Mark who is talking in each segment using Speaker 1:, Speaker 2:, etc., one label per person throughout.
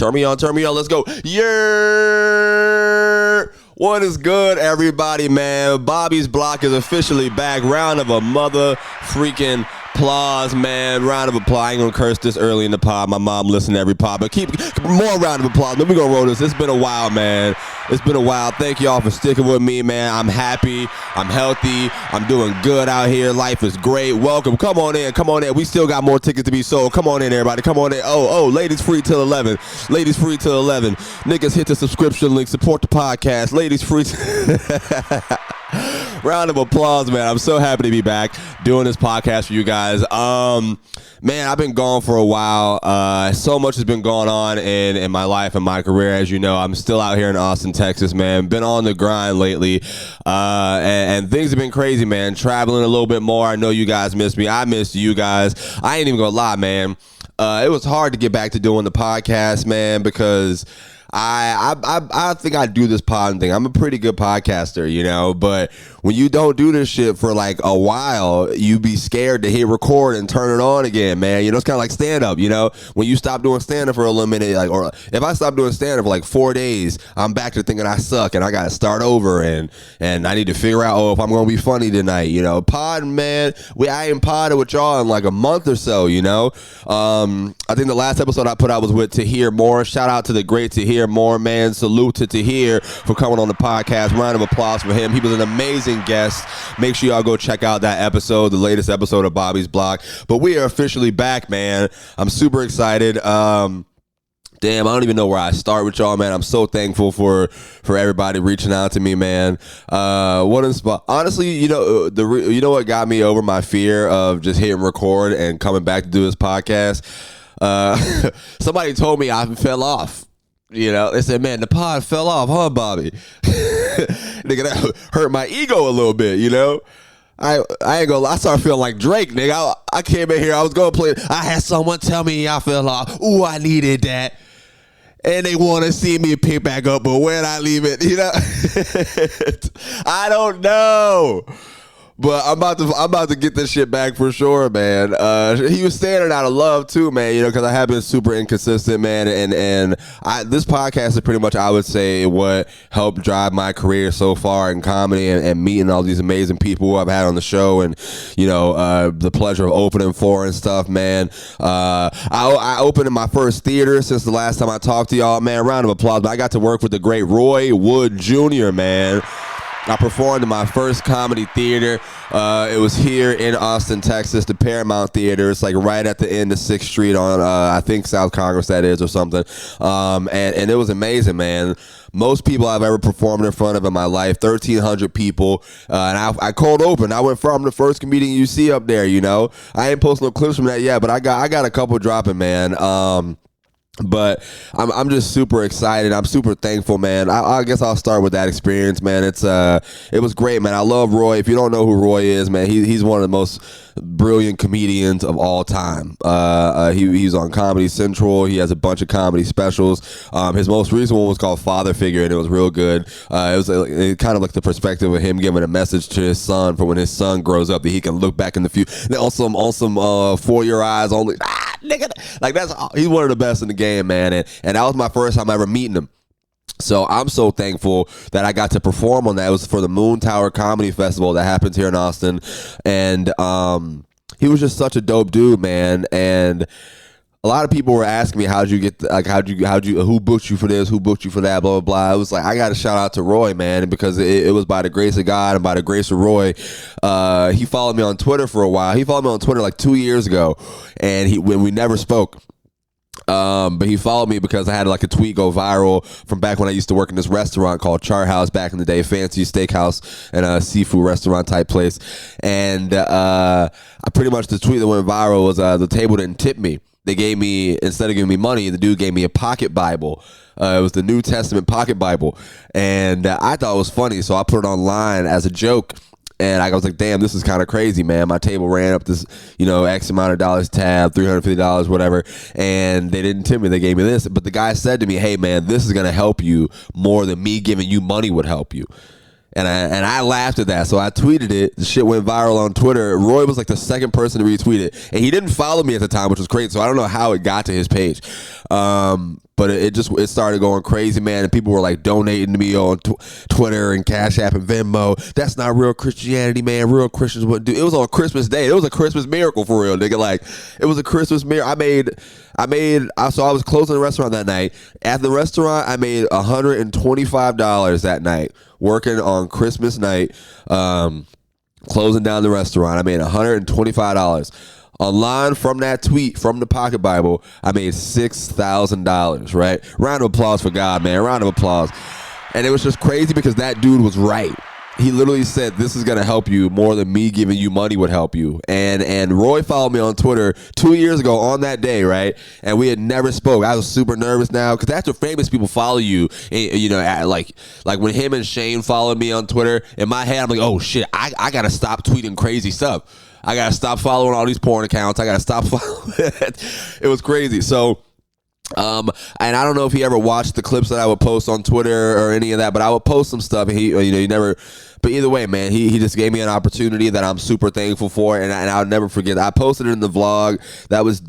Speaker 1: Turn me on. Let's go. Yeah. What is good, everybody, man? Bobby's Block is officially back. Round of a mother freaking applause, man. Round of applause. I ain't gonna curse this early in the pod. My mom listens to every pod, but keep more round of applause. Then we gonna roll this. It's been a while, man. It's been a while. Thank y'all for sticking with me, man. I'm happy. I'm healthy. I'm doing good out here. Life is great. Welcome. Come on in. We still got more tickets to be sold. Come on in, everybody. Come on in. Oh, ladies free till 11. Niggas, hit the subscription link. Support the podcast. Ladies free. Round of applause, man. I'm so happy to be back doing this podcast for you guys. Man, I've been gone for a while. So much has been going on in my life and my career. As you know, I'm still out here in Austin, Texas, man. Been on the grind lately. And things have been crazy, man. Traveling a little bit more. I know you guys missed me. I missed you guys. I ain't even gonna lie, man. It was hard to get back to doing the podcast, man, because I think I do this pod thing. I'm a pretty good podcaster, you know, but when you don't do this shit for like a while, you be scared to hit record and turn it on again, man. You know, it's kind of like stand up, you know, when you stop doing stand up for a little minute, like, or if I stop doing stand up for like 4 days, I'm back to thinking I suck and I got to start over and I need to figure out, if I'm going to be funny tonight, you know. Pod, man, I ain't podded with y'all in like a month or so, you know. I think the last episode I put out was with Tahir Moore. Shout out to the great Tahir Moore, man. Salute to Tahir for coming on the podcast. Round of applause for him. He was an amazing guest. Make sure y'all go check out that episode, the latest episode of Bobby's Block. But we are officially back, man. I'm super excited. Damn, I don't even know where I start with y'all, man. I'm so thankful for everybody reaching out to me, man. Honestly, you know what got me over my fear of just hitting record and coming back to do this podcast? Somebody told me I fell off. You know, they said, man, the pod fell off, huh, Bobby? Nigga, that hurt my ego a little bit, you know? I ain't gonna lie, I started feeling like Drake, nigga. I came in here, I was gonna play, I had someone tell me I fell off. Ooh, I needed that. And they want to see me pick back up, but where'd I leave it? You know? I don't know. But I'm about to get this shit back for sure, man. He was standing out of love too, man. You know, because I have been super inconsistent, man. And this podcast is pretty much, I would say, what helped drive my career so far in comedy and meeting all these amazing people who I've had on the show, and you know, the pleasure of opening for and stuff, man. I opened in my first theater since the last time I talked to y'all, man. Round of applause. But I got to work with the great Roy Wood Jr., man. I performed in my first comedy theater. It was here in Austin, Texas, the Paramount Theater. It's like right at the end of 6th Street on, I think South Congress that is, or something. And it was amazing, man. Most people I've ever performed in front of in my life, 1,300 people. And I cold opened. I went from the first comedian you see up there, you know. I ain't posting no clips from that yet, but I got a couple dropping, man. But I'm just super excited. I'm super thankful, man. I guess I'll start with that experience, man. It was great, man. I love Roy. If you don't know who Roy is, man, he's one of the most brilliant comedians of all time. He's on Comedy Central. He has a bunch of comedy specials. His most recent one was called Father Figure, and it was real good. It was kind of like the perspective of him giving a message to his son for when his son grows up, that he can look back in the future. On some For Your Eyes Only. Nigga, like he's one of the best in the game, man, and that was my first time ever meeting him. So I'm so thankful that I got to perform on that. It was for the Moon Tower Comedy Festival that happens here in Austin, and he was just such a dope dude, man. And a lot of people were asking me, who booked you for this, who booked you for that, blah, blah, blah. I was like, I got to shout out to Roy, man, because it was by the grace of God and by the grace of Roy. He followed me on Twitter for a while. He followed me on Twitter like 2 years ago, and when we never spoke. But he followed me because I had like a tweet go viral from back when I used to work in this restaurant called Chart House back in the day, fancy steakhouse and a seafood restaurant type place. And I pretty much, the tweet that went viral was the table didn't tip me. They gave me, instead of giving me money, the dude gave me a pocket Bible. It was the New Testament pocket Bible. And I thought it was funny, so I put it online as a joke. And I was like, damn, this is kind of crazy, man. My table ran up this, X amount of dollars tab, $350, whatever. And they didn't tip me. They gave me this. But the guy said to me, hey, man, this is going to help you more than me giving you money would help you. And I laughed at that. So I tweeted it. The shit went viral on Twitter. Roy was like the second person to retweet it. And he didn't follow me at the time, which was great. So I don't know how it got to his page. But it started going crazy, man, and people were like donating to me on Twitter and Cash App and Venmo. That's not real Christianity, man. Real Christians wouldn't do. It was on Christmas Day. It was a Christmas miracle for real, nigga. Like, it was a Christmas miracle. So I was closing the restaurant that night. At the restaurant, I made $125 that night working on Christmas night, closing down the restaurant. I made $125. Online from that tweet, from the Pocket Bible, I made $6,000, right? Round of applause for God, man. Round of applause. And it was just crazy because that dude was right. He literally said, this is going to help you more than me giving you money would help you. And Roy followed me on Twitter 2 years ago on that day, right? And we had never spoke. I was super nervous now because that's what famous people follow you. And, you know, like when him and Shane followed me on Twitter, in my head, I'm like, oh, shit, I got to stop tweeting crazy stuff. I got to stop following all these porn accounts. I got to stop following it. Was crazy. So, and I don't know if he ever watched the clips that I would post on Twitter or any of that, but I would post some stuff and he never, but either way, man, he just gave me an opportunity that I'm super thankful for. And I'll never forget. I posted it in the vlog. That was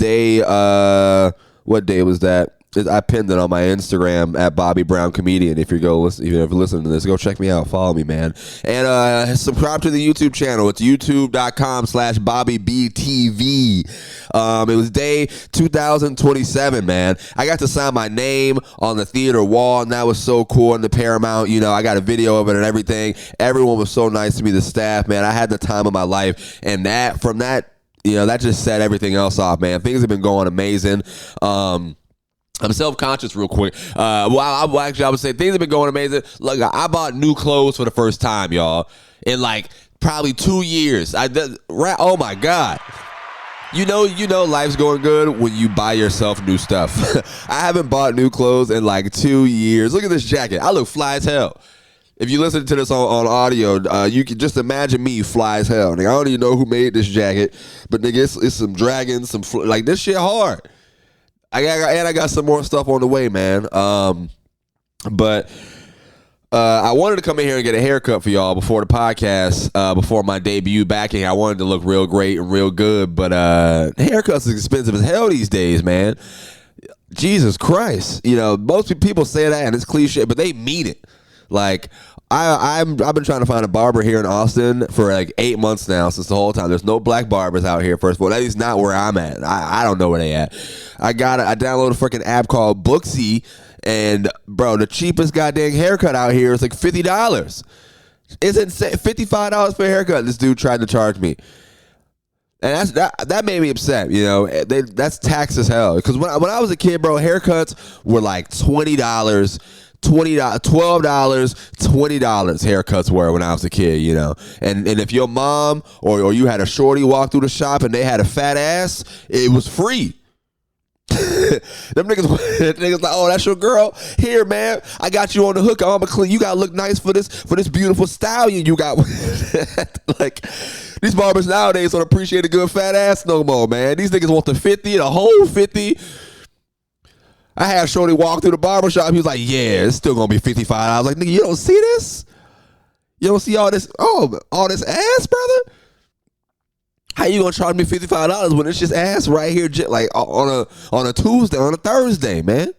Speaker 1: what day was that? I pinned it on my Instagram at Bobby Brown Comedian. If you're listening to this, go check me out. Follow me, man. And subscribe to the YouTube channel. It's youtube.com/BobbyBTV. It was day 2027, man. I got to sign my name on the theater wall, and that was so cool. And the Paramount, I got a video of it and everything. Everyone was so nice to me, the staff, man. I had the time of my life. And that just set everything else off, man. Things have been going amazing. I'm self-conscious real quick. I would say things have been going amazing. Look, I bought new clothes for the first time, y'all, in like probably 2 years. Oh my God. You know, life's going good when you buy yourself new stuff. I haven't bought new clothes in like 2 years. Look at this jacket. I look fly as hell. If you listen to this on audio, you can just imagine me fly as hell. Nigga, I don't even know who made this jacket, but nigga, it's some dragons, this shit hard. I got some more stuff on the way, man. But I wanted to come in here and get a haircut for y'all before the podcast, before my debut backing. I wanted to look real great and real good, but haircuts is expensive as hell these days, man. Jesus Christ. Most people say that and it's cliche, but they mean it. Like, I've been trying to find a barber here in Austin for like 8 months now, since the whole time. There's no black barbers out here, first of all. At least not where I'm at. I don't know where they at. I downloaded a freaking app called Booksy, and bro, the cheapest goddamn haircut out here is like $50. It's insane. $55 for a haircut this dude tried to charge me. And that made me upset, that's tax as hell. Because when I was a kid, bro, haircuts were like $20. $12, $20 haircuts were when I was a kid, and if your mom or you had a shorty walk through the shop and they had a fat ass, it was free. Them niggas like, oh, that's your girl. Here, man, I got you on the hook. I'm gonna clean. You gotta look nice for this beautiful stallion you got. Like, these barbers nowadays don't appreciate a good fat ass no more, man. These niggas want the 50, the whole 50. I had Shorty walk through the barbershop. He was like, yeah, it's still going to be $55. I was like, nigga, you don't see this? You don't see all this ass, brother? How you going to charge me $55 when it's just ass right here, like on a Tuesday, on a Thursday, man?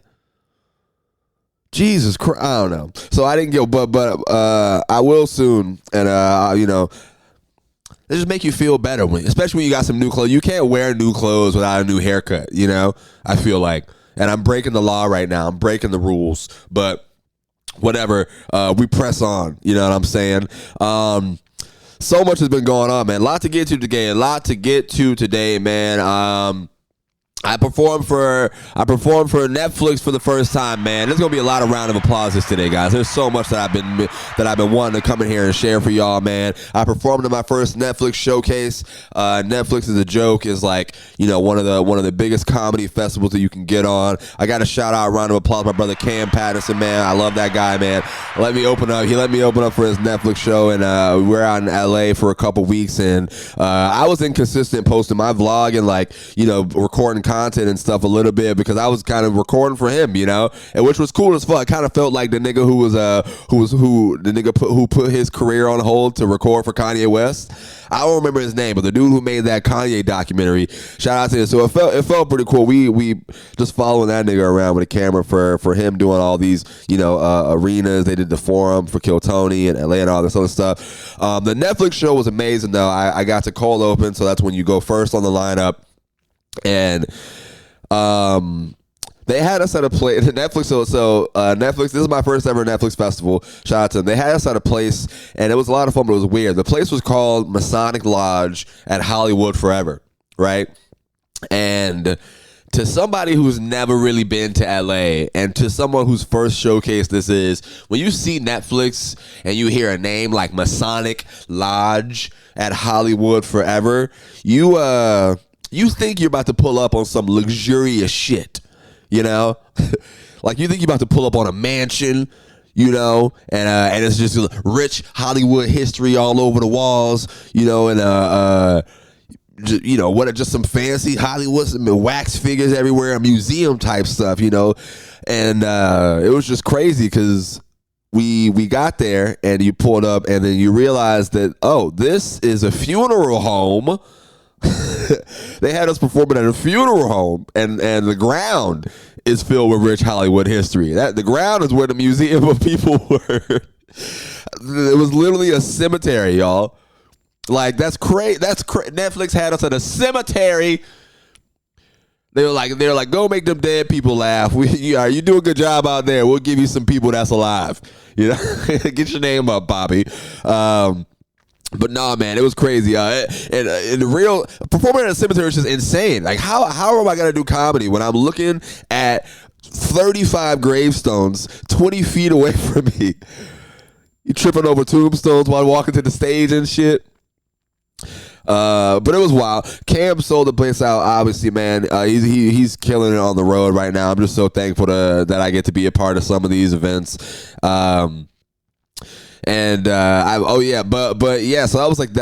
Speaker 1: Jesus Christ. I don't know. So I didn't go, but I will soon. And, they just make you feel better, especially when you got some new clothes. You can't wear new clothes without a new haircut, I feel like. And I'm breaking the law right now. I'm breaking the rules. But whatever. We press on. You know what I'm saying? So much has been going on, man. A lot to get to today, man. I performed for Netflix for the first time, man. There's gonna be a lot of round of applauses today, guys. There's so much that I've been wanting to come in here and share for y'all, man. I performed in my first Netflix showcase. Netflix is a joke is like, one of the biggest comedy festivals that you can get on. I got to shout out, round of applause, my brother Cam Patterson, man. I love that guy, man. He let me open up for his Netflix show, and we're out in LA for a couple weeks, and I was inconsistent posting my vlog and recording content content and stuff a little bit because I was kind of recording for him, you know, and which was cool as fuck. I kind of felt like the nigga who put his career on hold to record for Kanye West. I don't remember his name, but the dude who made that Kanye documentary, shout out to him. So it felt pretty cool. We just following that nigga around with a camera for him doing all these, you know, arenas. They did the Forum for Kill Tony and LA and all this other stuff. The Netflix show was amazing though. I got to cold open, so that's when you go first on the lineup, and they had us at a place. Netflix. So Netflix. This is my first ever Netflix festival. Shout out to them. They had us at a place, and it was a lot of fun, but it was weird. The place was called Masonic Lodge at Hollywood Forever, right? And to somebody who's never really been to LA, and to someone whose first showcase this is, when you see Netflix and you hear a name like Masonic Lodge at Hollywood Forever, you think you're about to pull up on some luxurious shit. You know, like you think you're about to pull up on a mansion, you know, and it's just rich Hollywood history all over the walls, you know, and you know what, just some fancy Hollywood, some wax figures everywhere, museum type stuff, you know, and it was just crazy because we got there and you pulled up and then you realize that, oh, this is a funeral home. They had us performing at a funeral home, and the ground is filled with rich Hollywood history. The ground is where the Museum of People were. It was literally a cemetery, y'all. Like, that's crazy. Netflix had us at a cemetery. They were like, go make them dead people laugh. You do a good job out there. We'll give you some people that's alive. You know, get your name up, Bobby. But nah, man, it was crazy. And the real performing at a cemetery is just insane. Like, how am I gonna do comedy when I'm looking at 35 gravestones 20 feet away from me? You tripping over tombstones while walking to the stage and shit. But it was wild. Cam sold the place out, obviously, man. He's killing it on the road right now. I'm just so thankful that I get to be a part of some of these events. And so that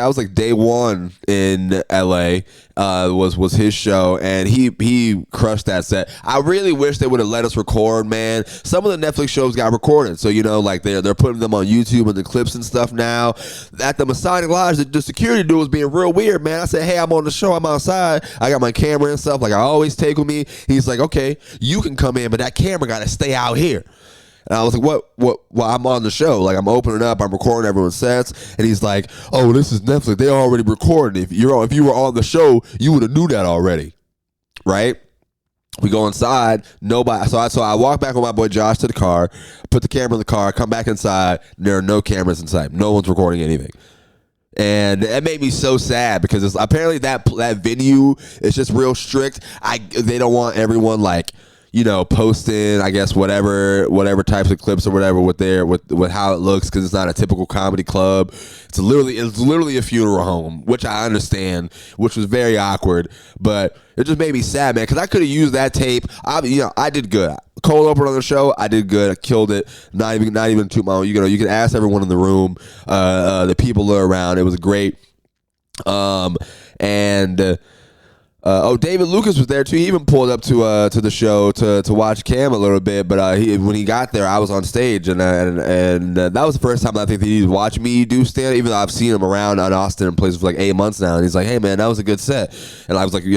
Speaker 1: was like day one in LA. Was his show, and he crushed that set. I really wish they would have let us record, man. Some of the Netflix shows got recorded, so you know, like they're putting them on YouTube and the clips and stuff now. At the Masonic Lodge, the security dude was being real weird, man. I said, hey, I'm on the show, I'm outside, I got my camera and stuff, like I always take with me. He's like, okay, you can come in, but that camera got to stay out here. And I was like, what? Well, I'm on the show. Like, I'm opening up. I'm recording everyone's sets. And he's like, oh, this is Netflix. They already recorded. If you were on the show, you would have knew that already. Right? We go inside. Nobody. So I walk back with my boy Josh to the car, put the camera in the car, come back inside. There are no cameras inside. No one's recording anything. And that made me so sad because apparently that venue is just real strict. They don't want everyone like, you know, posting, I guess, whatever types of clips or whatever with how it looks, because it's not a typical comedy club. It's literally a funeral home, which I understand, which was very awkward, but it just made me sad, man, because I could have used that tape. I did good. Cold open on the show, I did good. I killed it. Not even too much. You know, you can ask everyone in the room, the people that are around. It was great. David Lucas was there too. He even pulled up to the show to watch Cam a little bit. But when he got there, I was on stage, and that was the first time I think that he'd watch me do stand. Even though I've seen him around in Austin in places for like 8 months now, and he's like, "Hey man, that was a good set." And I was like, when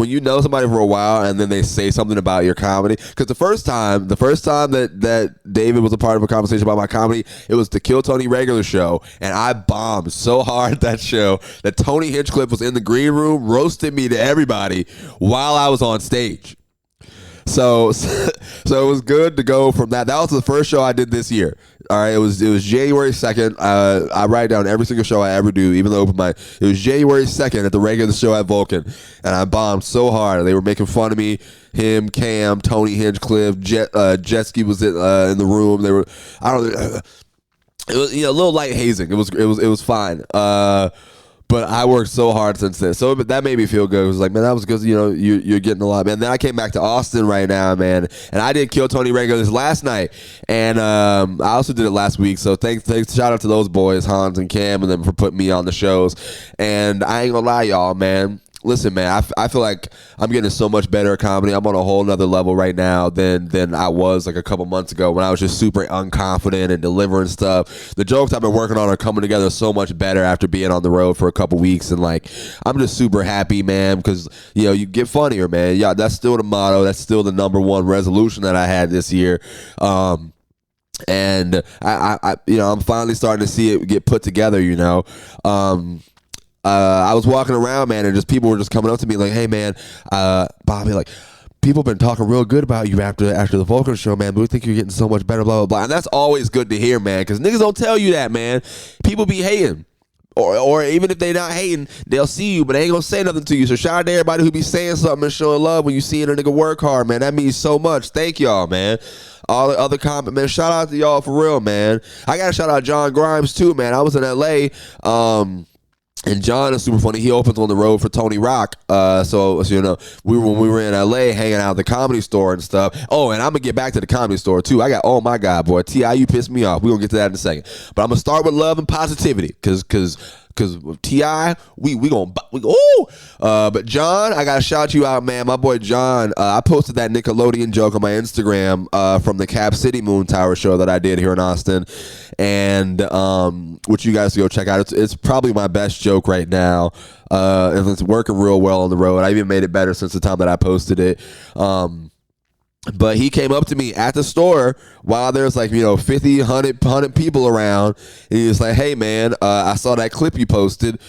Speaker 1: you know somebody for a while and then they say something about your comedy, because the first time that David was a part of a conversation about my comedy, it was the Kill Tony regular show, and I bombed so hard that show that Tony Hinchcliffe was in the green room roasted me to everybody while I was on stage. So it was good to go from that. That was the first show I did this year. All right, it was January 2nd. I write down every single show I ever do, even though it was January 2nd at the regular show at Vulcan, and I bombed so hard. They were making fun of me. Him, Cam, Tony Hinchcliffe, Jetski was in the room. They were, it was a little light hazing. It was fine. But I worked so hard since then. So that made me feel good. It was like, man, that was good. You know, you're getting a lot, man. Then I came back to Austin right now, man. And I did Kill Tony regulars last night. And I also did it last week. So thanks, shout out to those boys, Hans and Cam, and them for putting me on the shows. And I ain't gonna lie, y'all, man. Listen, man, I feel like I'm getting so much better at comedy. I'm on a whole nother level right now than I was like a couple months ago when I was just super unconfident and delivering stuff. The jokes I've been working on are coming together so much better after being on the road for a couple weeks, and like I'm just super happy, man, because you get funnier, man. Yeah, that's still the motto. That's still the number one resolution that I had this year. And I'm finally starting to see it get put together. I was walking around, man, and just people were just coming up to me like, "Hey, man, Bobby, like, people been talking real good about you after the Vulcan show, man. But we think you're getting so much better, blah blah blah." And that's always good to hear, man, because niggas don't tell you that, man. People be hating. Or even if they not hating, they'll see you, but they ain't gonna say nothing to you. So shout out to everybody who be saying something and showing love when you see a nigga work hard, man. That means so much. Thank y'all, man. All the other comment, man. Shout out to y'all for real, man. I gotta shout out John Grimes too, man. I was in LA. And John is super funny. He opens on the road for Tony Rock. So when we were in LA hanging out at the Comedy Store and stuff. Oh, and I'm gonna get back to the Comedy Store too. Oh my God, boy, T.I., you pissed me off. We gonna get to that in a second. But I'm gonna start with love and positivity, cause T.I., we gonna ooh. But John, I gotta shout you out, man. My boy John, I posted that Nickelodeon joke on my Instagram from the Cap City Moon Tower show that I did here in Austin, and which you guys go check out. It's probably my best joke right now, and it's working real well on the road. I even made it better since the time that I posted it. But he came up to me at the store while there's 50, 100 people around. And he was like, "Hey, man, I saw that clip you posted.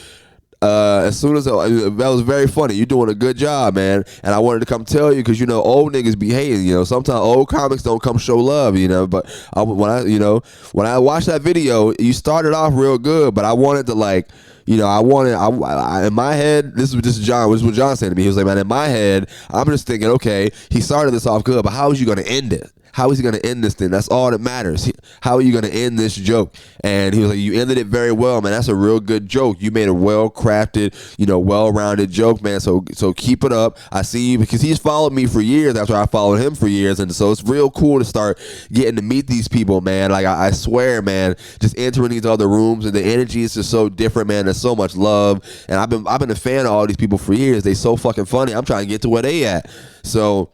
Speaker 1: As soon as that was very funny. You're doing a good job, man. And I wanted to come tell you because old niggas be hating. Sometimes old comics don't come show love. But when I watched that video, you started off real good, but I wanted to in my head, this is John. This is what John said to me. He was like, man, in my head, I'm just thinking, okay, he started this off good, but how is you going to end it? How is he going to end this thing? That's all that matters. How are you going to end this joke? And he was like, you ended it very well, man. That's a real good joke. You made a well-crafted, well-rounded joke, man. So keep it up. I see you because he's followed me for years after I followed him for years. And so it's real cool to start getting to meet these people, man. Like, I swear, man, just entering these other rooms and the energy is just so different, man. There's so much love. And I've been a fan of all these people for years. They so fucking funny. I'm trying to get to where they at. So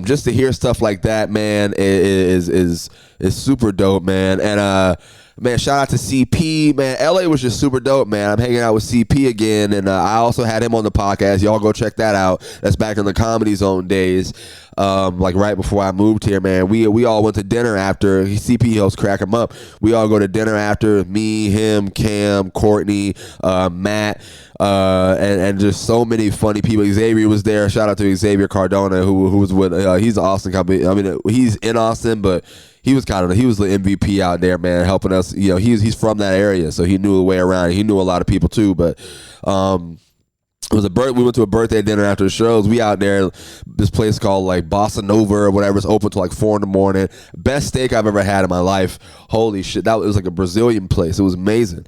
Speaker 1: just to hear stuff like that, man, is super dope, man. And man, shout out to CP, man. LA was just super dope, man. I'm hanging out with CP again, and I also had him on the podcast. Y'all go check that out. That's back in the Comedy Zone days, right before I moved here, man. We all went to dinner after. CP helps crack him up. We all go to dinner after. Me, him, Cam, Courtney, Matt. And just so many funny people. Xavier was there. Shout out to Xavier Cardona, who was with. He's an Austin company. I mean, he's in Austin, but he was the MVP out there, man, helping us. He's from that area, so he knew the way around. He knew a lot of people too, but it was we went to a birthday dinner after the shows. We out there, this place called Bossa Nova or whatever. It's open till 4 a.m. Best steak I've ever had in my life. Holy shit, it was like a Brazilian place. It was amazing.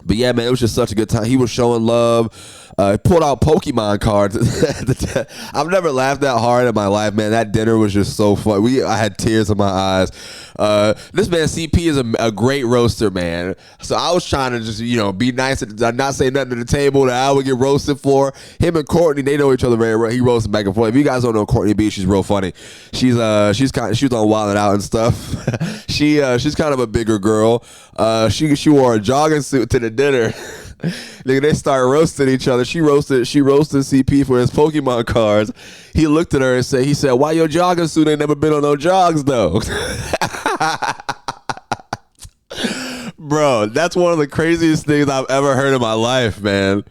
Speaker 1: But yeah, man, it was just such a good time. He was showing love. Pulled out Pokemon cards. I've never laughed that hard in my life, man. That dinner was just so fun. I had tears in my eyes. This man CP is a great roaster, man. So I was trying to just be nice and not say nothing to the table that I would get roasted for. Him and Courtney, they know each other very well. He roasted back and forth. If you guys don't know Courtney B, she's real funny. She was on Wildin' Out and stuff. She's kind of a bigger girl. She wore a jogging suit to the dinner. Nigga, they started roasting each other. She roasted CP for his Pokemon cards. He looked at her and he said, "Why your jogging suit ain't never been on no jogs though?" Bro, that's one of the craziest things I've ever heard in my life, man.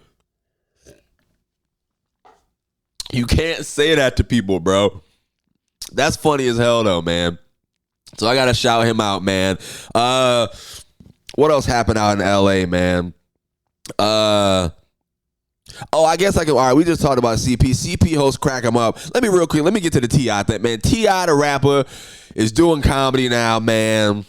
Speaker 1: You can't say that to people, bro. That's funny as hell though, man. So I gotta shout him out, man. What else happened out in LA, man? I guess all right, we just talked about CP. CP hosts Crack 'em Up. Let me get to the T.I. thing, man. T.I. the rapper is doing comedy now, man.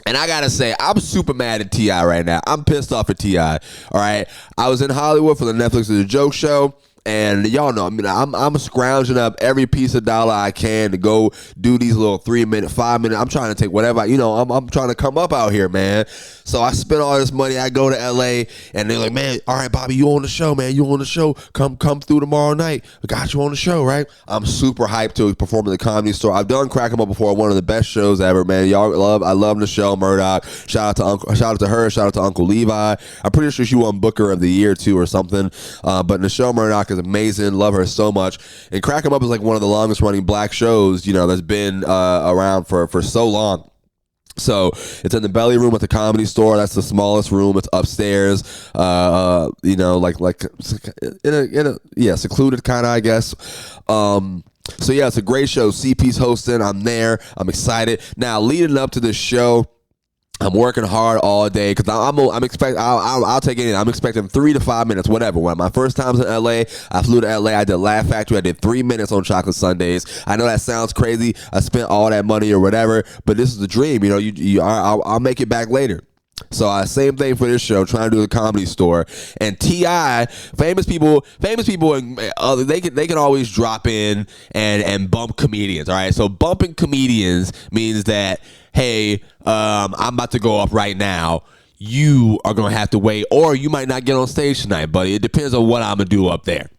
Speaker 1: And I gotta say, I'm super mad at T.I. right now. I'm pissed off at T.I. All right. I was in Hollywood for the Netflix of the Joke Show. And y'all know, I mean, I'm scrounging up every piece of dollar I can to go do these little 3-minute, 5-minute. I'm trying to take whatever, I'm trying to come up out here, man. So I spend all this money. I go to LA and they're like, man, all right, Bobby, you on the show, man. You on the show. Come through tomorrow night. I got you on the show, right? I'm super hyped to perform at the Comedy Store. I've done Crack 'em Up before. One of the best shows ever, man. I love Michelle Murdoch. Shout out to her. Shout out to Uncle Levi. I'm pretty sure she won Booker of the Year too or something. But Michelle Murdoch is amazing. Love her so much. And Crack 'em Up is like one of the longest running black shows, that's been around for so long. So it's in the Belly Room at the Comedy Store. That's the smallest room. It's upstairs. Like in a secluded kind of, I guess. So yeah, it's a great show. CP's hosting. I'm there. I'm excited. Now, leading up to this show, I'm working hard all day because I'm expecting. I'll take it in. I'm expecting 3 to 5 minutes, whatever. When my first times in LA, I flew to LA. I did Laugh Factory. I did 3 minutes on Chocolate Sundays. I know that sounds crazy. I spent all that money or whatever, but this is the dream. I'll make it back later. So same thing for this show, trying to do the Comedy Store. And T.I., famous people, they can always drop in and bump comedians, all right? So bumping comedians means that, hey, I'm about to go up right now. You are going to have to wait, or you might not get on stage tonight, buddy. It depends on what I'm going to do up there.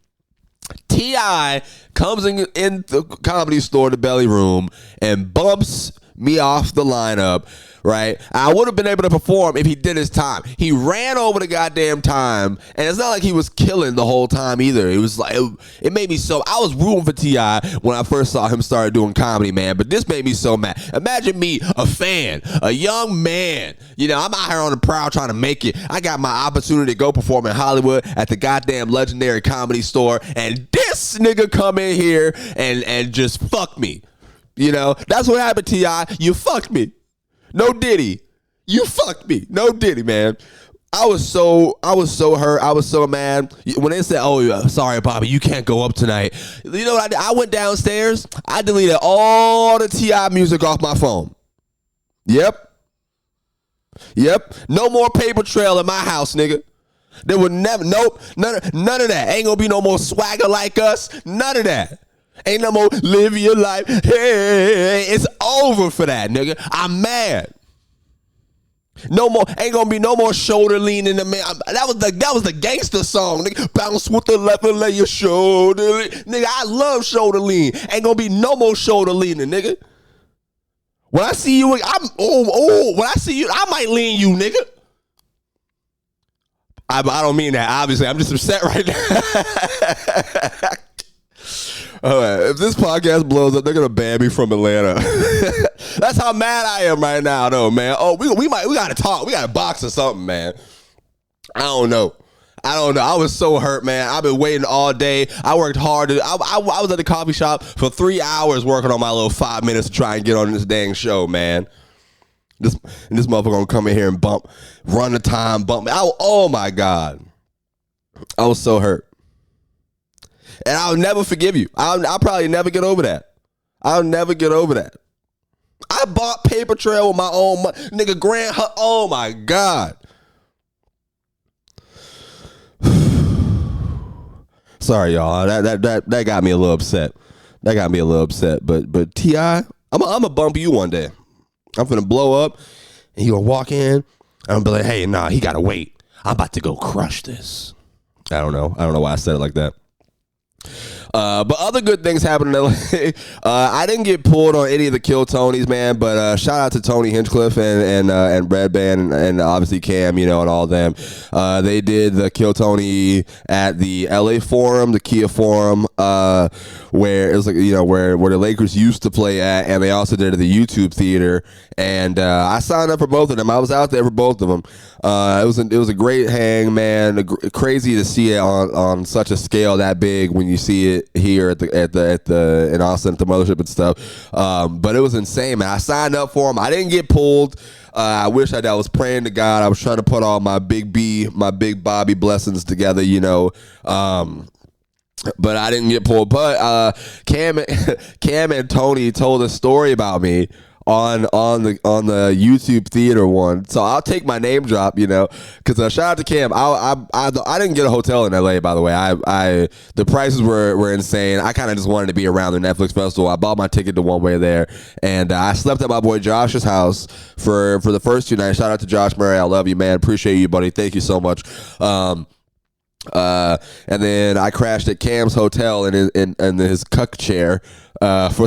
Speaker 1: T.I. comes in the Comedy Store, the Belly Room, and bumps me off the lineup, right? I would have been able to perform if he did his time. He ran over the goddamn time, and it's not like he was killing the whole time either. It was like, it made me so, I was rooting for T.I. when I first saw him start doing comedy, man, but this made me so mad. Imagine me, a fan, a young man, I'm out here on the prowl trying to make it. I got my opportunity to go perform in Hollywood at the goddamn legendary Comedy Store, and this nigga come in here and just fuck me. That's what happened, T.I. You fucked me. No Diddy. You fucked me. No Diddy, man. I was so hurt. I was so mad. When they said, oh, sorry, Bobby, you can't go up tonight. You know what I did? I went downstairs. I deleted all the T.I. music off my phone. Yep. No more paper trail in my house, nigga. There would never, nope, none of that. Ain't gonna be no more swagger like us. None of that. Ain't no more live your life. Hey, it's over for that, nigga. I'm mad. No more. Ain't gonna be no more shoulder leaning. That was the gangster song, nigga. Bounce with the left and lay your shoulder, nigga. I love shoulder lean. Ain't gonna be no more shoulder leaning, nigga. When I see you, when I see you, I might lean you, nigga. I don't mean that. Obviously, I'm just upset right now. All right, if this podcast blows up, they're gonna ban me from Atlanta. That's how mad I am right now, though, man. Oh, we gotta talk. We gotta box or something, man. I don't know. I was so hurt, man. I've been waiting all day. I worked hard. I was at the coffee shop for 3 hours working on my little 5 minutes to try and get on this dang show, man. This motherfucker gonna come in here and run the time, bump me. Oh my God. I was so hurt. And I'll never forgive you. I'll probably never get over that. I'll never get over that. I bought Paper Trail with my own money. Nigga, oh my God. Sorry, y'all. That got me a little upset. But T.I., I'm gonna bump you one day. I'm finna blow up, and you gonna walk in, and I'm gonna be like, hey, nah, he gotta wait. I'm about to go crush this. I don't know why I said it like that. But other good things happened in LA. I didn't get pulled on any of the Kill Tonys, man, but shout out to Tony Hinchcliffe and Red Band and obviously Cam, and all them. They did the Kill Tony at the LA Forum, the Kia Forum, where it was like, where the Lakers used to play at, and they also did it at the YouTube Theater. And I signed up for both of them. I was out there for both of them. It was a great hang, man. Crazy to see it on such a scale that big when you see it here at the in Austin at the mothership and stuff. But it was insane, man. I signed up for them. I didn't get pulled. I wish I was praying to God. I was trying to put all my big Bobby blessings together, but I didn't get pulled. But Cam and Tony told a story about me on the YouTube theater one. So I'll take my name drop, because shout out to Cam. I didn't get a hotel in LA, by the way. I the prices were insane. I kind of just wanted to be around the Netflix festival. I bought my ticket to one way there, and I slept at my boy Josh's house for the first 2 nights. Shout out to Josh Murray. I love you, man. Appreciate you, buddy. Thank you so much. And then I crashed at Cam's hotel in his cuck chair. If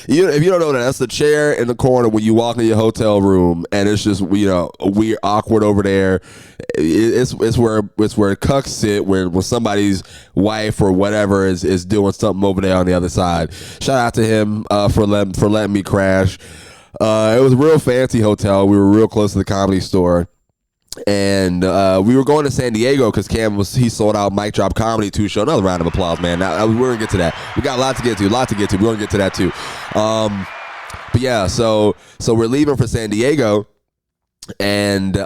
Speaker 1: you don't know that, that's the chair in the corner when you walk into your hotel room, and it's just weird, awkward over there. It's where cucks sit when somebody's wife or whatever is doing something over there on the other side. Shout out to him for letting me crash. It was a real fancy hotel. We were real close to the Comedy Store. And we were going to San Diego because Cam he sold out Mic Drop Comedy 2 show. Another round of applause, man. Now, we're going to get to that. We got a lot to get to. We're going to get to that too. But yeah, so we're leaving for San Diego, and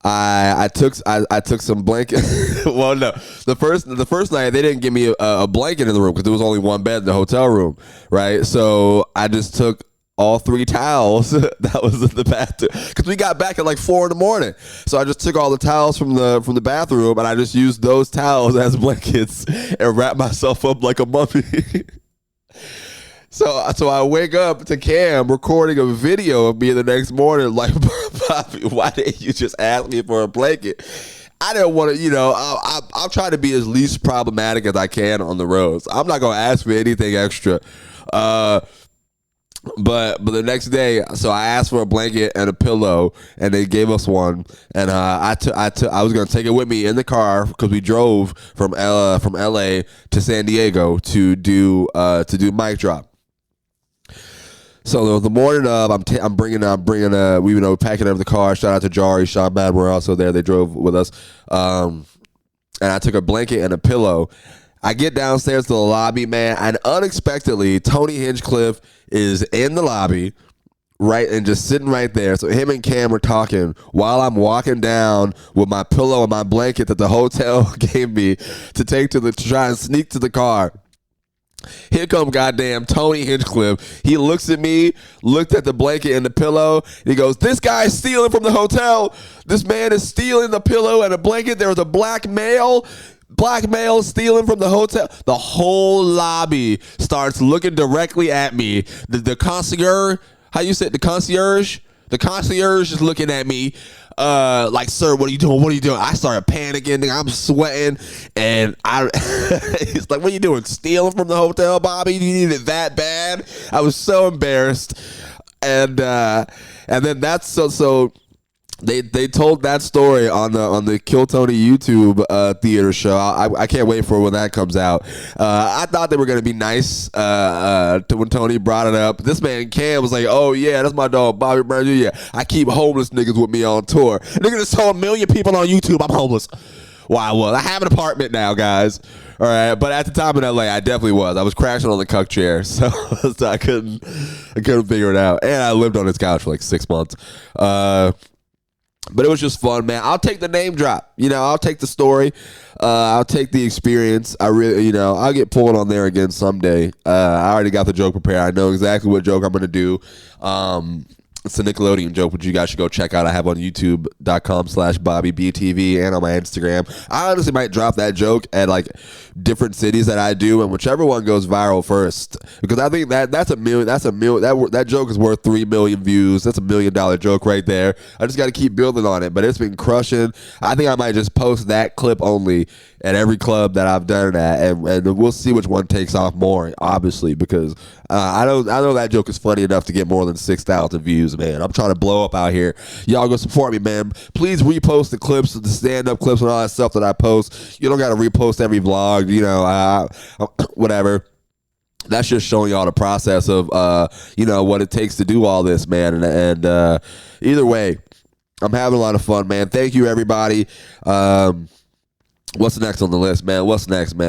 Speaker 1: I took some blanket. Well, no, the first night they didn't give me a blanket in the room because there was only one bed in the hotel room, right? So I just took all 3 towels that was in the bathroom because we got back at like 4 a.m. So I just took all the towels from the bathroom and I just used those towels as blankets and wrapped myself up like a mummy. So I wake up to Cam recording a video of me the next morning like, Bobby, why didn't you just ask me for a blanket? I didn't want to, I'll try to be as least problematic as I can on the roads. I'm not going to ask for anything extra. But the next day, so I asked for a blanket and a pillow, and they gave us one. And I was gonna take it with me in the car because we drove from LA to San Diego to do Mic Drop. So the morning of, I'm bringing we packing up the car. Shout out to Jari, Sean Madden were also there. They drove with us, and I took a blanket and a pillow. I get downstairs to the lobby, man, and unexpectedly, Tony Hinchcliffe is in the lobby, right, and just sitting right there. So him and Cam are talking while I'm walking down with my pillow and my blanket that the hotel gave me to take to try and sneak to the car. Here come goddamn Tony Hinchcliffe. He looks at me, looked at the blanket and the pillow, and he goes, "This guy's stealing from the hotel. This man is stealing the pillow and a blanket. There was a black male stealing from the hotel." The whole lobby starts looking directly at me. The concierge, how you said the concierge? The concierge is looking at me like, "Sir, what are you doing? What are you doing?" I started panicking. I'm sweating. And he's like, "What are you doing? Stealing from the hotel, Bobby? You need it that bad?" I was so embarrassed. And then that's so They told that story on the Kill Tony YouTube theater show. I can't wait for when that comes out. I thought they were gonna be nice to when Tony brought it up. This man Cam was like, "Oh yeah, that's my dog Bobby Brown. Yeah, I keep homeless niggas with me on tour. Nigga just told 1 million people on YouTube I'm homeless." Well, I have an apartment now, guys. All right, but at the time in LA, I definitely was. I was crashing on the cuck chair, so I couldn't figure it out. And I lived on his couch for like 6 months. But it was just fun, man. I'll take the name drop. I'll take the story. I'll take the experience. I really, I'll get pulled on there again someday. I already got the joke prepared. I know exactly what joke I'm going to do. It's a Nickelodeon joke, which you guys should go check out. I have on youtube.com/BobbyBTV and on my Instagram. I honestly might drop that joke at like different cities that I do, and whichever one goes viral first, because I think that's a million. That joke is worth 3 million views. That's $1 million joke right there. I just got to keep building on it, but it's been crushing. I think I might just post that clip only at every club that I've done it at, and we'll see which one takes off more, obviously, because I know that joke is funny enough to get more than 6,000 views, man. I'm trying to blow up out here. Y'all go support me, man. Please repost the clips, the stand-up clips and all that stuff that I post. You don't got to repost every vlog, whatever. That's just showing y'all the process of, what it takes to do all this, man. And either way, I'm having a lot of fun, man. Thank you, everybody. What's next on the list, man? What's next? We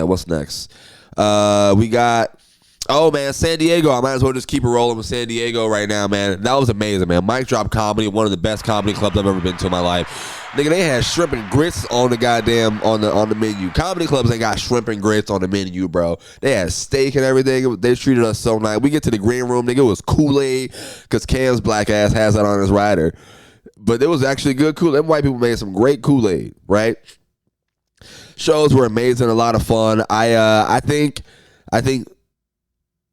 Speaker 1: got, San Diego. I might as well just keep it rolling with San Diego right now, man. That was amazing, man. Mic Drop Comedy, one of the best comedy clubs I've ever been to in my life. Nigga, they had shrimp and grits on the goddamn on the menu. Comedy clubs ain't got shrimp and grits on the menu, bro. They had steak and everything. They treated us so nice. We get to the green room, nigga, it was Kool-Aid, because Cam's black ass has that on his rider. But it was actually good Kool-Aid. Them white people made some great Kool-Aid, right? Shows were amazing, a lot of fun. I think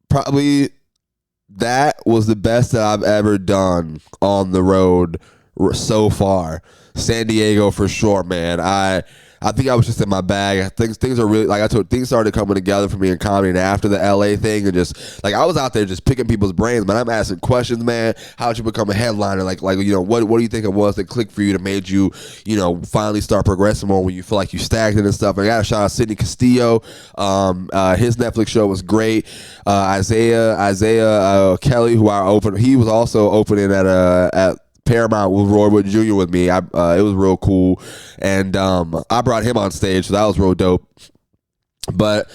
Speaker 1: probably that was the best that I've ever done on the road so far. San Diego for sure, man. I think I was just in my bag. Things are really, like I told, things started coming together for me in comedy, and after the LA thing, and just like I was out there just picking people's brains, man. I'm asking questions, man. How'd you become a headliner? Like you know, what do you think it was that clicked for you that made you, you know, finally start progressing more when you feel like you stagnant and stuff? And I got a shout out Sidney Castillo. His Netflix show was great. Isaiah Kelly, who he was also opening at Paramount with Roy Wood Jr. with me. It was real cool, and I brought him on stage, so that was real dope. But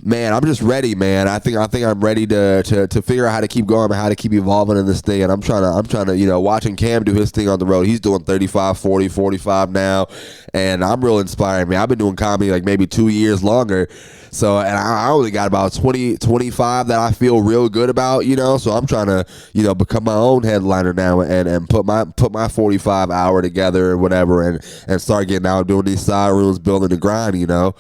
Speaker 1: man, I'm just ready, man. I think I'm ready to figure out how to keep going and how to keep evolving in this thing. And I'm trying to, you know, watching Cam do his thing on the road. He's doing 35, 40, 45 now, and I'm real inspired, man. I've been doing comedy like maybe 2 years longer. So, and I only got about 20, 25 that I feel real good about, you know. So I'm trying to, you know, become my own headliner now and put my 45 hour together or whatever, and start getting out doing these side rooms, building the grind, you know.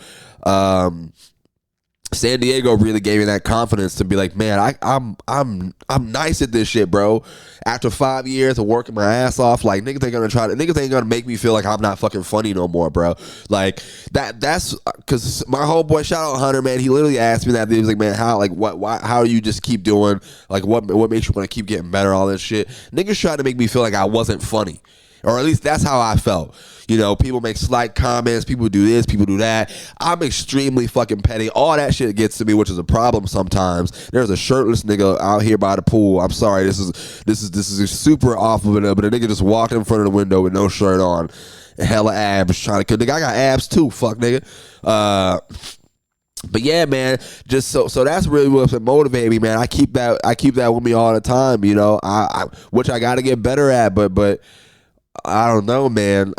Speaker 1: San Diego really gave me that confidence to be like, man, I'm nice at this shit, bro. After 5 years of working my ass off, like niggas ain't gonna make me feel like I'm not fucking funny no more, bro. Like that's because my homeboy, shout out Hunter, man, he literally asked me that. He was like, man, how do you just keep doing, like what makes you want to keep getting better, all this shit. Niggas tried to make me feel like I wasn't funny. Or at least that's how I felt. You know, people make slight comments, people do this, people do that. I'm extremely fucking petty. All that shit gets to me, which is a problem sometimes. There's a shirtless nigga out here by the pool. I'm sorry, this is super awful, but a nigga just walked in front of the window with no shirt on. Hella abs trying to, nigga, I got abs too, fuck nigga. But yeah, man, just so that's really what's motivating me, man. I keep that with me all the time, you know. Which I got to get better at, but I don't know, man.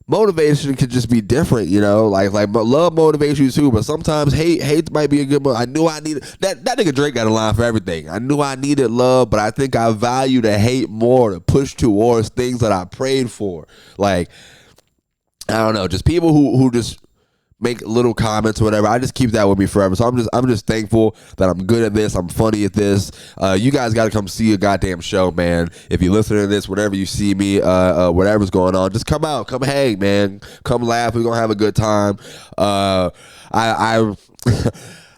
Speaker 1: Motivation could just be different, you know. Like love motivates you too, but sometimes hate might be a good one. I knew I needed that nigga Drake got a line for everything. I knew I needed love, but I think I value the hate more to push towards things that I prayed for. Like, I don't know, just people who just make little comments or whatever. I just keep that with me forever. So I'm just thankful that I'm good at this. I'm funny at this. You guys got to come see a goddamn show, man. If you listen to this, whenever you see me, whatever's going on, just come out, come hang, man. Come laugh. We're gonna have a good time.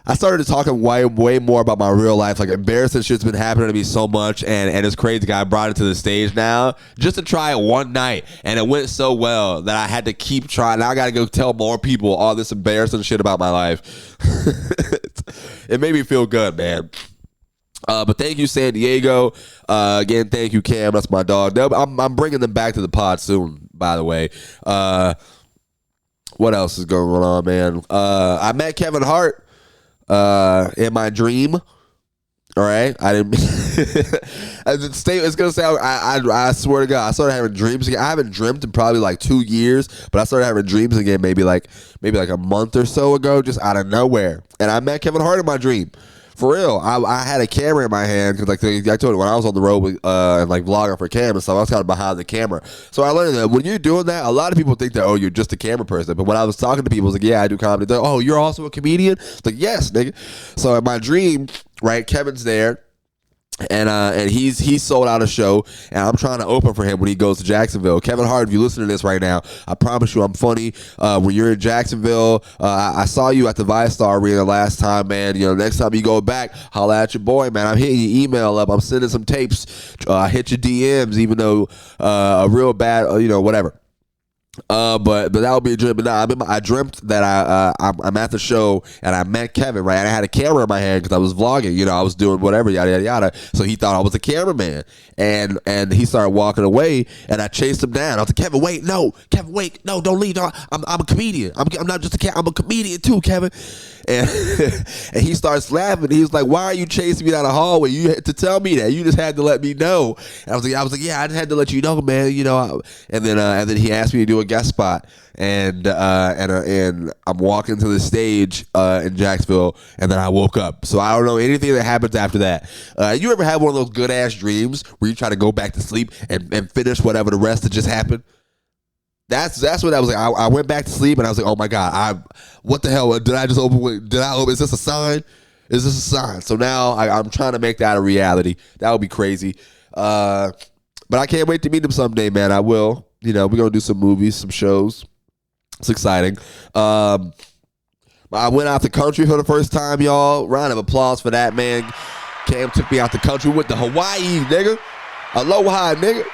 Speaker 1: I started talking way more about my real life. Like, embarrassing shit's been happening to me so much, and it's crazy. I brought it to the stage now just to try it one night, and it went so well that I had to keep trying. Now I got to go tell more people all this embarrassing shit about my life. It made me feel good, man. But thank you, San Diego. Again, thank you, Cam. That's my dog. I'm bringing them back to the pod soon, by the way. What else is going on, man? I met Kevin Hart in my dream. All right, I didn't. It's gonna say I swear to God, I started having dreams again. I haven't dreamt in probably like 2 years, but I started having dreams again maybe like a month or so ago, just out of nowhere. And I met Kevin Hart in my dream. For real, I had a camera in my hand because, like I told you, when I was on the road with, and like vlogging for Cam and stuff, I was kind of behind the camera. So I learned that when you're doing that, a lot of people think that, oh, you're just a camera person. But when I was talking to people, it's like, yeah, I do comedy. They're like, oh, you're also a comedian? It's like, yes, nigga. So in my dream, right, Kevin's there. And he's sold out a show, and I'm trying to open for him when he goes to Jacksonville. Kevin Hart, if you listen to this right now, I promise you I'm funny. When you're in Jacksonville, I saw you at the ViStar Arena last time, man. You know, next time you go back, holla at your boy, man. I'm hitting your email up. I'm sending some tapes. I hit your DMs, even though a real bad, whatever. But that would be a dream. But no, I dreamt that I'm at the show and I met Kevin, right? And I had a camera in my hand because I was vlogging. You know, I was doing whatever, yada yada yada. So he thought I was a cameraman, and he started walking away, and I chased him down. I was like, Kevin, wait, no, Kevin, wait, no, don't leave. No, I'm a comedian. I'm not just I'm a comedian too, Kevin. And and he starts laughing. He was like, "Why are you chasing me down the hallway? You had to tell me that. You just had to let me know." And I was like, "Yeah, I just had to let you know, man. You know." And then he asked me to do a guest spot, and I'm walking to the stage in Jacksonville, and then I woke up. So I don't know anything that happens after that. You ever have one of those good ass dreams where you try to go back to sleep and finish whatever the rest that just happened? That's what I was like. I went back to sleep and I was like, oh my God, what the hell? Did I just open? Did I open? Is this a sign? Is this a sign? So now I'm trying to make that a reality. That would be crazy. But I can't wait to meet him someday, man. I will. You know, we're going to do some movies, some shows. It's exciting. I went out the country for the first time, y'all. Round of applause for that, man. Cam took me out the country with the Hawaii, nigga. Aloha, nigga.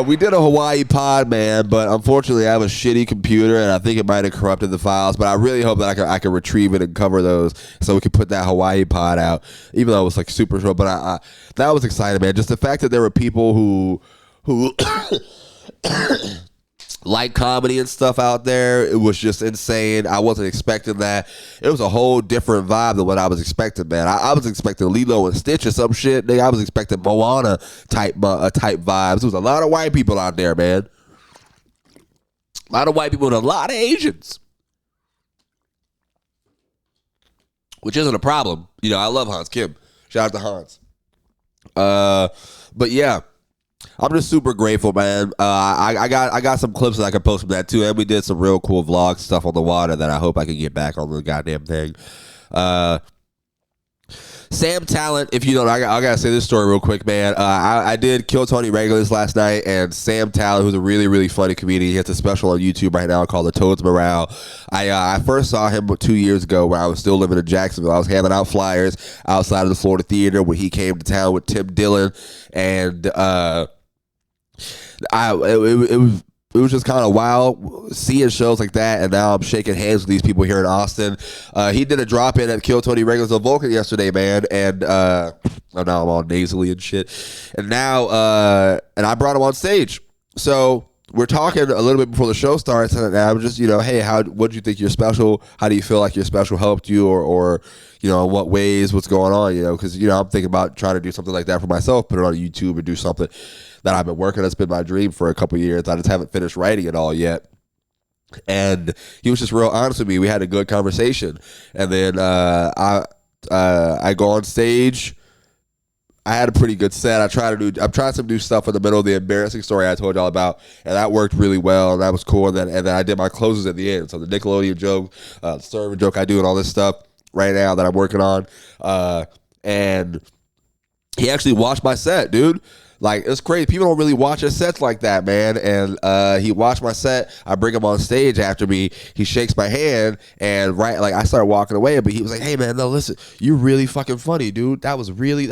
Speaker 1: We did a Hawaii pod, man, but unfortunately I have a shitty computer and I think it might have corrupted the files, but I really hope that I can retrieve it and cover those so we can put that Hawaii pod out, even though it was like super short. But I that was exciting, man. Just the fact that there were people who like comedy and stuff out there, it was just insane. I wasn't expecting that. It was a whole different vibe than what I was expecting, man. I was expecting Lilo and Stitch or some shit. Nigga, I was expecting Moana type vibes. There was a lot of white people out there, man. A lot of white people and a lot of Asians, which isn't a problem. You know, I love Hans Kim. Shout out to Hans. But yeah. I'm just super grateful, man. I got some clips that I can post from that too, and we did some real cool vlog stuff on the water that I hope I can get back on the goddamn thing. Sam Talent, if you don't, I gotta say this story real quick, man. I did Kill Tony Regulars last night, and Sam Talent, who's a really, really funny comedian, he has a special on YouTube right now called The Toads Morale. I first saw him 2 years ago when I was still living in Jacksonville. I was handing out flyers outside of the Florida Theater when he came to town with Tim Dillon, and it was just kind of wild seeing shows like that, and now I'm shaking hands with these people here in Austin. He did a drop-in at Kill Tony Regulars on Vulcan yesterday, man, and now I'm all nasally and shit. And now, and I brought him on stage. So we're talking a little bit before the show starts, and I'm just, hey, what do you think your special? How do you feel like your special helped you, or in what ways? What's going on? Because I'm thinking about trying to do something like that for myself, put it on YouTube and do something that I've been working. That's been my dream for a couple of years. I just haven't finished writing it all yet. And he was just real honest with me. We had a good conversation, and then I go on stage. I had a pretty good set. I'm trying some new stuff in the middle of the embarrassing story I told y'all about, and that worked really well, and that was cool. And then I did my closes at the end. So the Nickelodeon joke, the server joke I do, and all this stuff right now that I'm working on. And he actually watched my set, dude. Like, it's crazy. People don't really watch his sets like that, man. And he watched my set. I bring him on stage after me. He shakes my hand, and I started walking away. But he was like, "Hey, man, no, listen, you're really fucking funny, dude. That was really,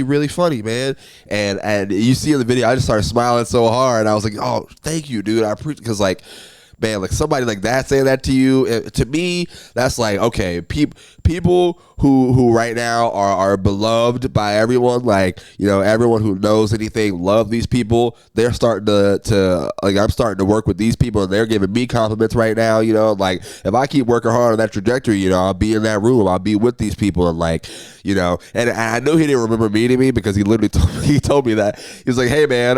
Speaker 1: really funny, man." And you see in the video, I just started smiling so hard. I was like, "Oh, thank you, dude. I appreciate," because man, like somebody like that saying that to you, to me, that's like, okay, people who right now are beloved by everyone, everyone who knows anything love these people. They're starting to I'm starting to work with these people, and they're giving me compliments right now. Like, if I keep working hard on that trajectory, I'll be in that room, I'll be with these people, and and I know he didn't remember meeting me because he literally told me that. He was like, "Hey, man,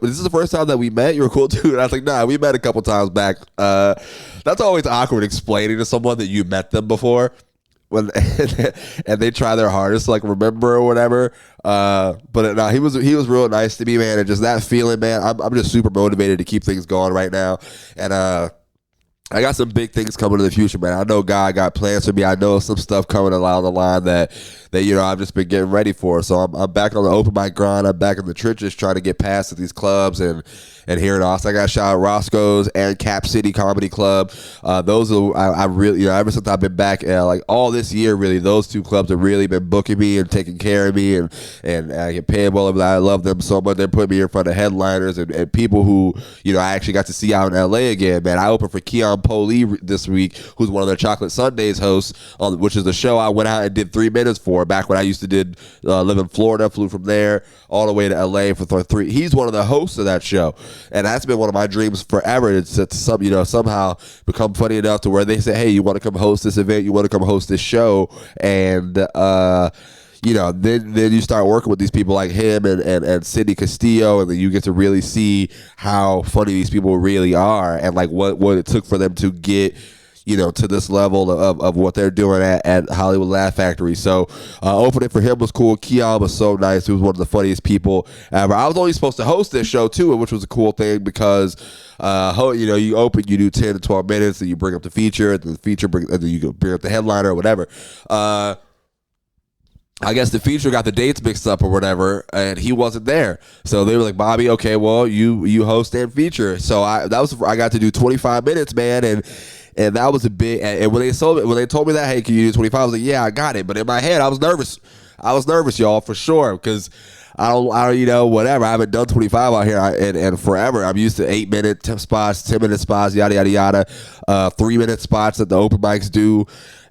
Speaker 1: this is the first time that we met. You're a cool dude." And I was like, "Nah, we met a couple times back." That's always awkward explaining to someone that you met them before when and they try their hardest to remember or whatever. But no, he was real nice to me, man, and just that feeling, man. I'm just super motivated to keep things going right now, and I got some big things coming in the future, man. I know God got plans for me. I know some stuff coming along the line that I've just been getting ready for. So I'm back on the open mic grind. I'm back in the trenches trying to get past at these clubs and and here in Austin. I got to shout out Roscoe's and Cap City Comedy Club. Those are, I really, ever since I've been back, like all this year, really, those two clubs have really been booking me and taking care of me, and I get paid well. I love them so much. They're putting me in front of headliners and people who, I actually got to see out in LA again, man. I opened for Keon Poli this week, who's one of their Chocolate Sundays hosts, which is the show I went out and did 3 minutes for back when I used to live in Florida, flew from there all the way to LA for 3. He's one of the hosts of that show, and that's been one of my dreams forever. It's to somehow become funny enough to where they say, hey, you want to come host this event, you want to come host this show, and then you start working with these people like him and Sidney Castillo, and then you get to really see how funny these people really are, and like what it took for them to get to this level of what they're doing at Hollywood Laugh Factory. So opening for him was cool. Keon was so nice. He was one of the funniest people ever. I was only supposed to host this show too, which was a cool thing because you open, you do 10 to 12 minutes, and you bring up the feature, and the feature and then you bring up the headliner or whatever. I guess the feature got the dates mixed up or whatever, and he wasn't there. So they were like, Bobby, okay, well, you host and feature. So I got to do 25 minutes, man, and that was a big. And when they told me that, hey, can you do 25? I was like, yeah, I got it. But in my head, I was nervous. Y'all, for sure, because I don't, whatever. I haven't done 25 out here and forever. I'm used to 8-minute spots, 10-minute spots, yada yada yada, 3-minute spots that the open mics do.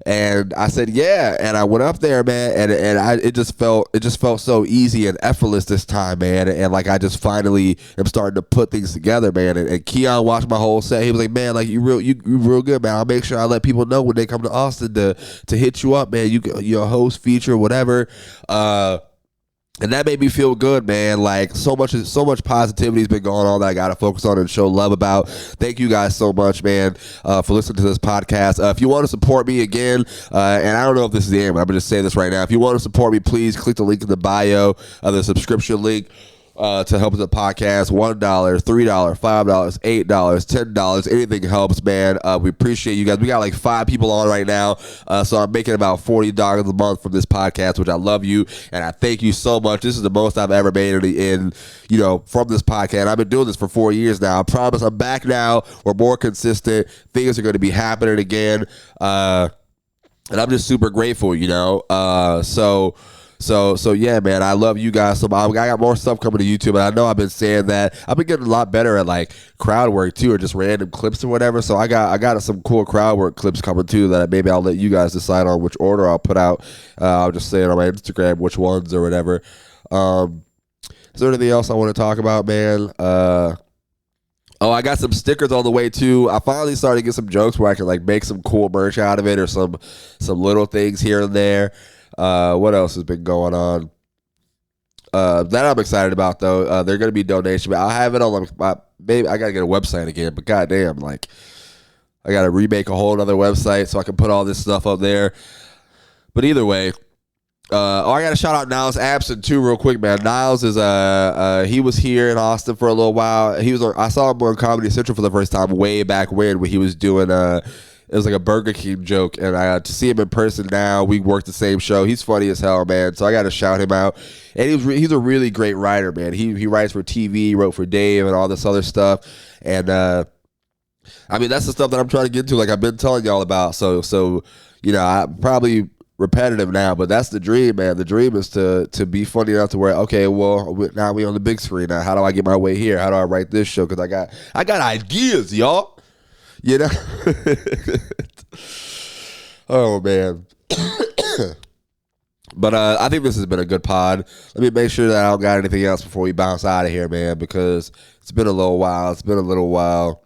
Speaker 1: And I said, yeah, and I went up there, man, and it just felt so easy and effortless this time, man, and like I just finally am starting to put things together, man. And Keon watched my whole set. He was like, man, like you real good, man. I'll make sure I let people know when they come to Austin to hit you up, man. You're a host, feature, whatever. And that made me feel good, man. Like so much positivity has been going on that I got to focus on and show love about. Thank you guys so much, man, for listening to this podcast. If you want to support me again, and I don't know if this is the end, but I'm going to say this right now. If you want to support me, please click the link in the bio, the subscription link. To help with the podcast, $1, $3, $5, $8, $10, anything helps, man. We appreciate you guys. We got like 5 people on right now, so I'm making about $40 a month from this podcast, which I love you, and I thank you so much. This is the most I've ever made in from this podcast. I've been doing this for 4 years now. I promise I'm back now. We're more consistent. Things are going to be happening again, and I'm just super grateful, So yeah, man, I love you guys so much. I got more stuff coming to YouTube, and I know I've been saying that. I've been getting a lot better at like crowd work too, or just random clips or whatever. So I got some cool crowd work clips coming too that maybe I'll let you guys decide on which order I'll put out. I'll just say it on my Instagram which ones or whatever. Is there anything else I want to talk about, man? I got some stickers on the way too. I finally started to get some jokes where I can like make some cool merch out of it, or some little things here and there. What else has been going on? That I'm excited about though. They're gonna be donation. I'll have it on maybe I gotta get a website again, but goddamn, like I gotta remake a whole other website so I can put all this stuff up there. But either way, I gotta shout out Niles Abson too, real quick, man. Niles is he was here in Austin for a little while. I saw him on Comedy Central for the first time way back when he was doing it was like a Burger King joke, and to see him in person now, we worked the same show. He's funny as hell, man. So I got to shout him out. And he's a really great writer, man. He writes for TV, wrote for Dave, and all this other stuff. And I mean, that's the stuff that I'm trying to get into, like I've been telling y'all about. So I'm probably repetitive now, but that's the dream, man. The dream is to be funny enough to where, okay, well, now we on the big screen. Now, how do I get my way here? How do I write this show? Because I got ideas, y'all. Oh man. But I think this has been a good pod. Let me make sure that I don't got anything else before we bounce out of here, man, because it's been a little while.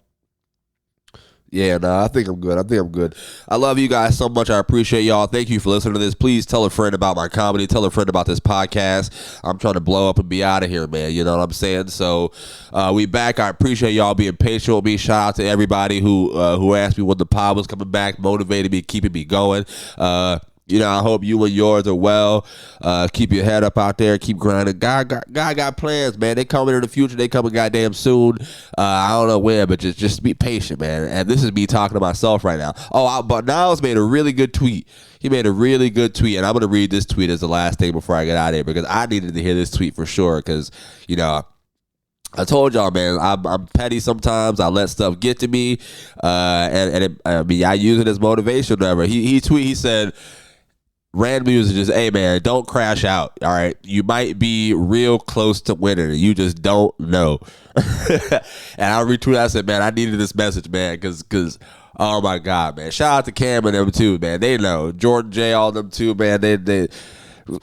Speaker 1: Yeah, no, I think I'm good. I love you guys so much. I appreciate y'all. Thank you for listening to this. Please tell a friend about my comedy. Tell a friend about this podcast. I'm trying to blow up and be out of here, man. You know what I'm saying? So we back. I appreciate y'all being patient with me. Shout out to everybody who asked me when the pod was coming back, motivated me, keeping me going. I hope you and yours are well. Keep your head up out there. Keep grinding. God got plans, man. They coming in the future. They coming goddamn soon. I don't know when, but just be patient, man. And this is me talking to myself right now. But Niles made a really good tweet. He made a really good tweet, and I'm going to read this tweet as the last thing before I get out of here because I needed to hear this tweet for sure because, I told y'all, man, I'm petty sometimes. I let stuff get to me, I mean, I use it as motivation. Whatever. He said, randomly was just, hey man, don't crash out. All right, you might be real close to winning, you just don't know. And I retweeted. I said, man, I needed this message, man, because oh my god, man. Shout out to Cam and them too, man. They know Jordan J, all them too, man. They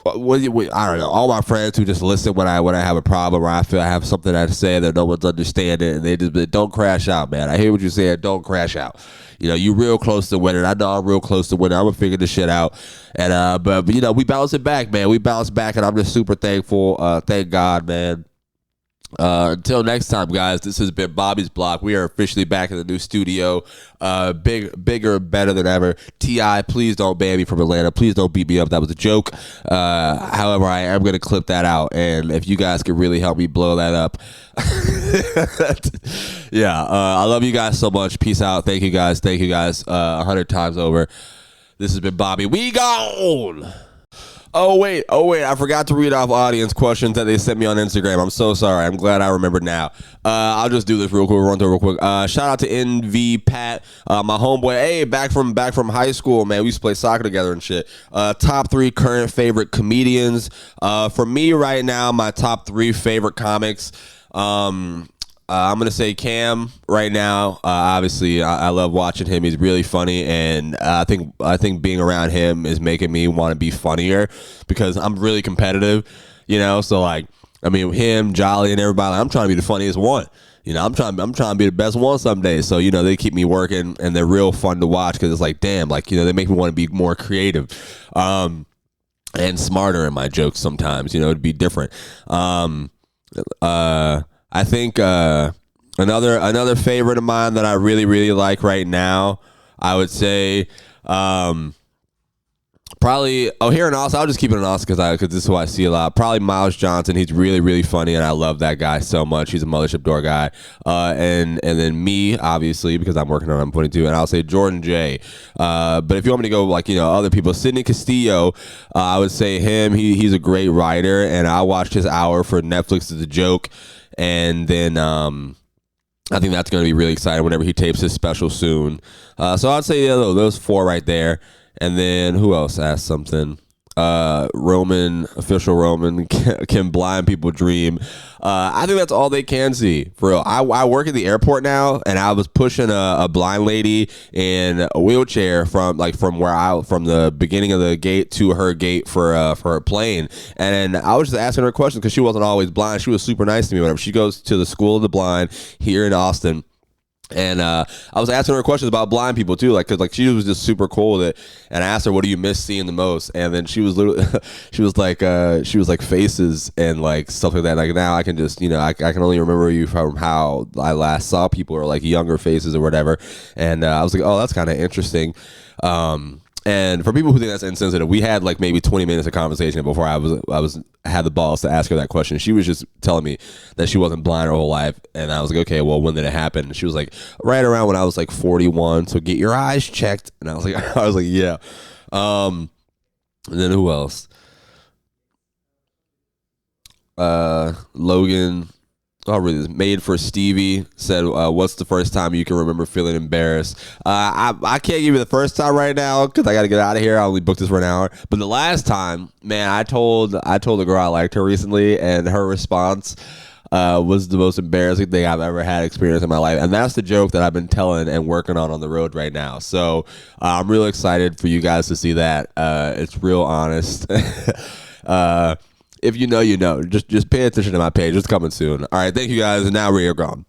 Speaker 1: I don't know. All my friends who just listen when I have a problem or I feel I have something to say that no one's understanding, and they don't crash out, man. I hear what you're saying. Don't crash out. You know, you real close to winning. I know I'm real close to winning. I'm gonna figure this shit out. And but you know, we bounce it back, man. We bounce back, and I'm just super thankful. Thank God, man. Until next time, guys, this has been Bobby's Block. We are officially back in the new studio, bigger, better than ever. T.I., please don't ban me from Atlanta. Please don't beat me up. That was a joke. However, I am going to clip that out, and if you guys could really help me blow that up. Yeah, I love you guys so much. Peace out. Thank you guys. 100 times over. This has been Bobby. We gone. Oh wait, I forgot to read off audience questions that they sent me on Instagram. I'm so sorry. I'm glad I remembered now. I'll just do this real quick, run through real quick. Shout out to NV Pat, my homeboy. Hey, back from high school, man. We used to play soccer together and shit. Top 3 current favorite comedians. For me right now, my top 3 favorite comics. I'm gonna say Cam right now. Obviously, I love watching him. He's really funny, and I think being around him is making me want to be funnier because I'm really competitive, you know. So like, I mean, him, Jolly, and everybody, I'm trying to be the funniest one. You know, I'm trying to be the best one some days. So you know, they keep me working, and they're real fun to watch because it's like, damn, like, you know, they make me want to be more creative, and smarter in my jokes sometimes. You know, to be different. I think another favorite of mine that I really, really like right now, I would say probably, here in Austin, I'll just keep it in Austin because this is who I see a lot. Probably Miles Johnson. He's really, really funny, and I love that guy so much. He's a Mothership Door guy. And then me, obviously, because I'm working on it, I'm 22, and I'll say Jordan J. But if you want me to go, like, you know, other people, Sidney Castillo, I would say him. He's a great writer, and I watched his hour for Netflix as a joke. And then I think that's going to be really exciting whenever he tapes his special soon. So I'd say those 4 right there. And then who else asked something? Official Roman, can blind people dream? I think that's all they can see, for real. I work at the airport now, and I was pushing a blind lady in a wheelchair from the beginning of the gate to her gate for her plane, and I was just asking her questions because she wasn't always blind. She was super nice to me. Whenever she goes to the School of the Blind here in Austin. And I was asking her questions about blind people too, like, cause like she was just super cool with it. And I asked her, "What do you miss seeing the most?" And then she was literally, she was like faces and like stuff like that. Like now I can just, you know, I can only remember you from how I last saw people, or like younger faces or whatever. And I was like, oh, that's kind of interesting. And for people who think that's insensitive, we had like maybe 20 minutes of conversation before I had the balls to ask her that question. She was just telling me that she wasn't blind her whole life, and I was like, okay, well, when did it happen? And she was like, right around when I was like 41. So get your eyes checked. And I was like, yeah. And then who else? Logan. I'll read this. Made for Stevie said, what's the first time you can remember feeling embarrassed? I can't give you the first time right now because I got to get out of here. I only booked this for an hour. But the last time, man, I told a girl I liked her recently, and her response was the most embarrassing thing I've ever had experience in my life. And that's the joke that I've been telling and working on the road right now. So I'm real excited for you guys to see that. It's real honest. If you know, you know. Just pay attention to my page. It's coming soon. All right, thank you guys. And now we are gone.